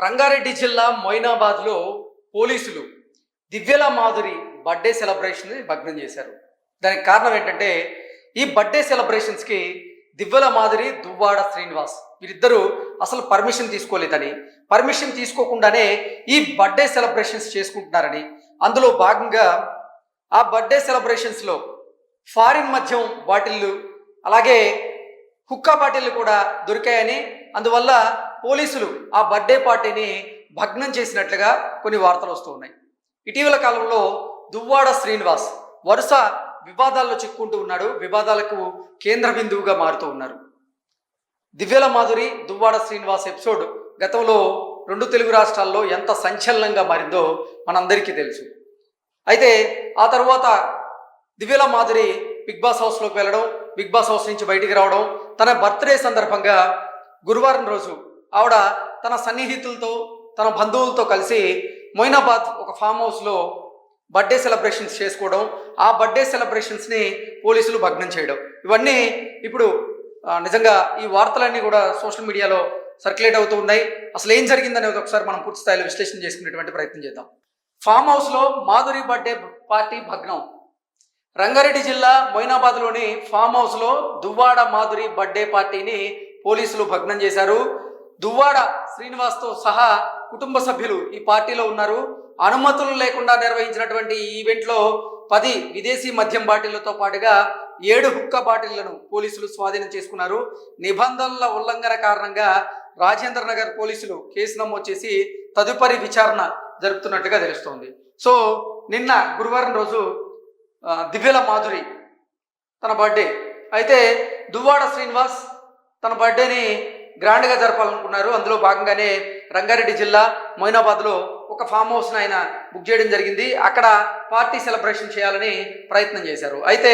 రంగారెడ్డి జిల్లా మొయినాబాద్లో పోలీసులు దివ్యల Madhuri birthday celebration భగ్నం చేశారు. దానికి కారణం ఏంటంటే ఈ బర్త్డే సెలబ్రేషన్స్కి దివ్యల మాధురి దువ్వాడ శ్రీనివాస్ వీరిద్దరూ అసలు పర్మిషన్ తీసుకోలేదని, పర్మిషన్ తీసుకోకుండానే ఈ బర్త్డే సెలబ్రేషన్స్ చేసుకుంటున్నారని, అందులో భాగంగా ఆ బర్త్డే సెలబ్రేషన్స్లో ఫారిన్ మద్యం బాటిళ్ళు అలాగే హుక్కా బాటిళ్ళు కూడా దొరికాయని, అందువల్ల పోలీసులు ఆ బర్త్డే పార్టీని భగ్నం చేసినట్లుగా కొన్ని వార్తలు వస్తూ ఉన్నాయి. ఇటీవల కాలంలో దువ్వాడ శ్రీనివాస్ వరుస వివాదాల్లో చిక్కుంటూ ఉన్నాడు, వివాదాలకు కేంద్ర బిందువుగా మారుతూ ఉన్నారు. దివ్యల మాధురి దువ్వాడ శ్రీనివాస్ ఎపిసోడ్ గతంలో 2 తెలుగు రాష్ట్రాల్లో ఎంత సంచలనంగా మారిందో మనందరికీ తెలుసు. అయితే ఆ తర్వాత దివ్యల మాధురి బిగ్ బాస్ హౌస్లోకి వెళ్ళడం, బిగ్ బాస్ హౌస్ నుంచి బయటికి రావడం, తన బర్త్డే సందర్భంగా గురువారం రోజు ఆవిడ తన సన్నిహితులతో తన బంధువులతో కలిసి మొయినాబాద్ ఒక ఫామ్ హౌస్లో బర్త్డే సెలబ్రేషన్స్ చేసుకోవడం, ఆ బర్త్డే సెలబ్రేషన్స్ని పోలీసులు భగ్నం చేయడం, ఇవన్నీ ఇప్పుడు నిజంగా ఈ వార్తలన్నీ కూడా సోషల్ మీడియాలో సర్క్యులేట్ అవుతూ ఉన్నాయి. అసలు ఏం జరిగిందనేది ఒకసారి మనం పూర్తి స్థాయిలో విశ్లేషణ చేసుకునేటువంటి ప్రయత్నం చేద్దాం. ఫామ్ హౌస్లో మాధురి బర్త్డే పార్టీ భగ్నం. రంగారెడ్డి జిల్లా మొయినాబాద్లోని ఫామ్ హౌస్లో దువ్వాడ మాధురి బర్త్డే పార్టీని పోలీసులు భగ్నం చేశారు. దువ్వాడ శ్రీనివాస్తో సహా కుటుంబ సభ్యులు ఈ పార్టీలో ఉన్నారు. అనుమతులు లేకుండా నిర్వహించినటువంటి ఈ ఈవెంట్లో 10 విదేశీ మద్యం బాటిళ్లతో పాటుగా 7 హుక్కా బాటిళ్లను పోలీసులు స్వాధీనం చేసుకున్నారు. నిబంధనల ఉల్లంఘన కారణంగా రాజేంద్ర నగర్ పోలీసులు కేసు నమోదు చేసి తదుపరి విచారణ జరుపుతున్నట్టుగా తెలుస్తోంది. సో నిన్న గురువారం రోజు దివ్యల మాధురి తన బర్త్డే, అయితే దువ్వాడ శ్రీనివాస్ తన బర్త్డేని గ్రాండ్గా జరపాలనుకున్నారు. అందులో భాగంగానే రంగారెడ్డి జిల్లా మొయినాబాద్లో ఒక ఫామ్ హౌస్ను ఆయన బుక్ చేయడం జరిగింది. అక్కడ పార్టీ సెలబ్రేషన్ చేయాలని ప్రయత్నం చేశారు. అయితే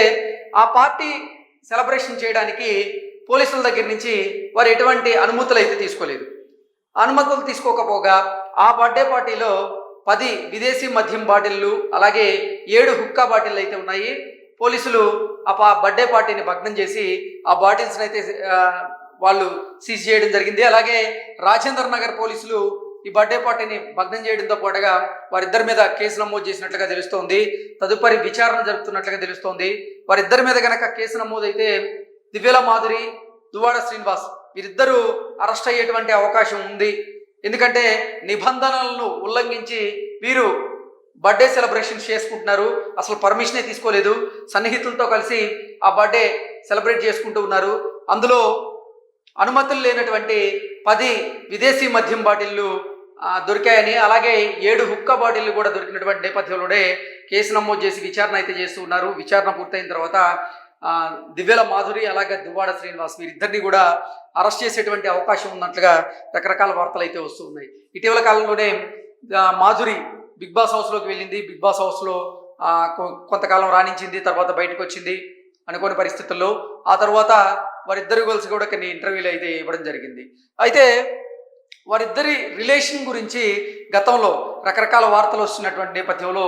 ఆ పార్టీ సెలబ్రేషన్ చేయడానికి పోలీసుల దగ్గర నుంచి వారు ఎటువంటి అనుమతులు అయితే తీసుకోలేదు. అనుమతులు తీసుకోకపోగా ఆ బర్త్డే పార్టీలో 10 విదేశీ మద్యం బాటిళ్ళు అలాగే 7 హుక్కా బాటిళ్ళు అయితే ఉన్నాయి. పోలీసులు ఆ బర్త్డే పార్టీని భగ్నం చేసి ఆ బాటిల్స్ని అయితే వాళ్ళు సీజ్ చేయడం జరిగింది. అలాగే రాజేంద్ర నగర్ పోలీసులు ఈ బర్త్డే పార్టీని భగ్నం చేయడంతో పాటుగా వారిద్దరి మీద కేసు నమోదు చేసినట్లుగా తెలుస్తోంది. తదుపరి విచారణ జరుపుతున్నట్లుగా తెలుస్తోంది. వారిద్దరి మీద కనుక కేసు నమోదైతే దివ్యల మాధురి దువ్వాడ శ్రీనివాస్ వీరిద్దరూ అరెస్ట్ అయ్యేటువంటి అవకాశం ఉంది. ఎందుకంటే నిబంధనలను ఉల్లంఘించి వీరు బర్త్డే సెలబ్రేషన్స్ చేసుకుంటున్నారు, అసలు పర్మిషనే తీసుకోలేదు, సన్నిహితులతో కలిసి ఆ బర్త్డే సెలబ్రేట్ చేసుకుంటూ ఉన్నారు. అందులో అనుమతులు లేనటువంటి 10 విదేశీ మద్యం బాటిళ్ళు దొరికాయని, అలాగే 7 హుక్కా బాటిళ్ళు కూడా దొరికినటువంటి నేపథ్యంలోనే కేసు నమోదు చేసి విచారణ అయితే చేస్తూ ఉన్నారు. విచారణ పూర్తయిన తర్వాత దివ్యల మాధురి అలాగే దువ్వాడ శ్రీనివాస్ వీరిద్దరిని కూడా అరెస్ట్ చేసేటువంటి అవకాశం ఉన్నట్లుగా రకరకాల వార్తలు అయితే వస్తూ ఉన్నాయి. ఇటీవల కాలంలోనే మాధురి బిగ్ బాస్ హౌస్లోకి వెళ్ళింది. బిగ్ బాస్ హౌస్లో కొంతకాలం రాణించింది, తర్వాత బయటకు వచ్చింది అనుకోని పరిస్థితుల్లో. ఆ తర్వాత వారిద్దరు కలిసి కూడా కొన్ని ఇంటర్వ్యూలు అయితే ఇవ్వడం జరిగింది. అయితే వారిద్దరి రిలేషన్ గురించి గతంలో రకరకాల వార్తలు వస్తున్నటువంటి నేపథ్యంలో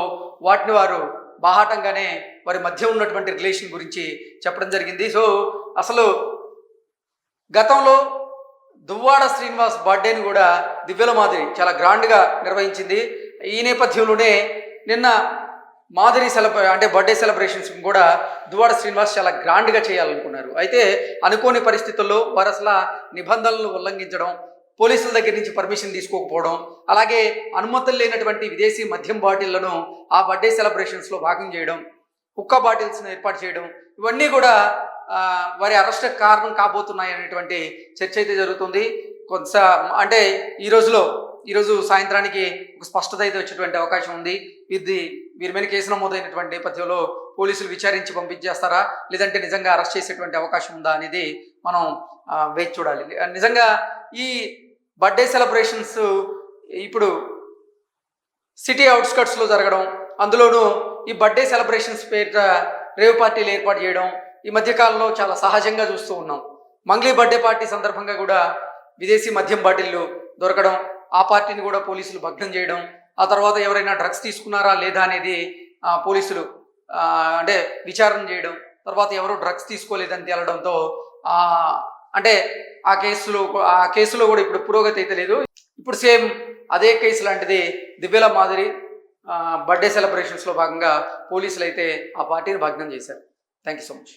వాటిని వారు బాహాటంగానే వారి మధ్య ఉన్నటువంటి రిలేషన్ గురించి చెప్పడం జరిగింది. సో అసలు గతంలో దువ్వాడ శ్రీనివాస్ బర్త్డేని కూడా దివ్యల మాధురి చాలా గ్రాండ్గా నిర్వహించింది. ఈ నేపథ్యంలోనే నిన్న మాధురి బర్త్డే సెలబ్రేషన్స్ కూడా దువ్వాడ శ్రీనివాస్ చాలా గ్రాండ్గా చేయాలనుకున్నారు. అయితే అనుకోని పరిస్థితుల్లో వారు అసలు నిబంధనలను ఉల్లంఘించడం, పోలీసుల దగ్గర నుంచి పర్మిషన్ తీసుకోకపోవడం, అలాగే అనుమతులు లేనటువంటి విదేశీ మద్యం బాటిళ్లను ఆ బర్త్డే సెలబ్రేషన్స్లో భాగం చేయడం, హుక్కా బాటిల్స్ను ఏర్పాటు చేయడం, ఇవన్నీ కూడా వారి అరెస్ట్ కారణం కాబోతున్నాయి అనేటువంటి చర్చ అయితే జరుగుతుంది. అంటే ఈరోజు సాయంత్రానికి ఒక స్పష్టత అయితే వచ్చేటువంటి అవకాశం ఉంది. వీరి మీద కేసు నమోదైనటువంటి నేపథ్యంలో పోలీసులు విచారించి పంపించేస్తారా, లేదంటే నిజంగా అరెస్ట్ చేసేటువంటి అవకాశం ఉందా అనేది మనం వేచి చూడాలి. నిజంగా ఈ బర్త్డే సెలబ్రేషన్స్ ఇప్పుడు సిటీ అవుట్స్కట్స్లో జరగడం, అందులోనూ ఈ బర్త్డే సెలబ్రేషన్స్ పేరిట రేవ్ పార్టీలు ఏర్పాటు చేయడం ఈ మధ్యకాలంలో చాలా సహజంగా చూస్తూ ఉన్నాం. మంగ్లీ బర్త్డే పార్టీ సందర్భంగా కూడా విదేశీ మద్యం బాటిళ్ళు దొరకడం, ఆ పార్టీని కూడా పోలీసులు భగ్నం చేయడం, ఆ తర్వాత ఎవరైనా డ్రగ్స్ తీసుకున్నారా లేదా అనేది పోలీసులు విచారణ చేయడం, తర్వాత ఎవరు డ్రగ్స్ తీసుకోలేదని తేలడంతో అంటే ఆ కేసులో కూడా ఇప్పుడు పురోగతి అయితే లేదు. ఇప్పుడు సేమ్ అదే కేసు లాంటిది దివ్యల మాదిరి బర్త్డే సెలబ్రేషన్స్లో భాగంగా పోలీసులు అయితే ఆ పార్టీని భగ్నం చేశారు. Thank you so much.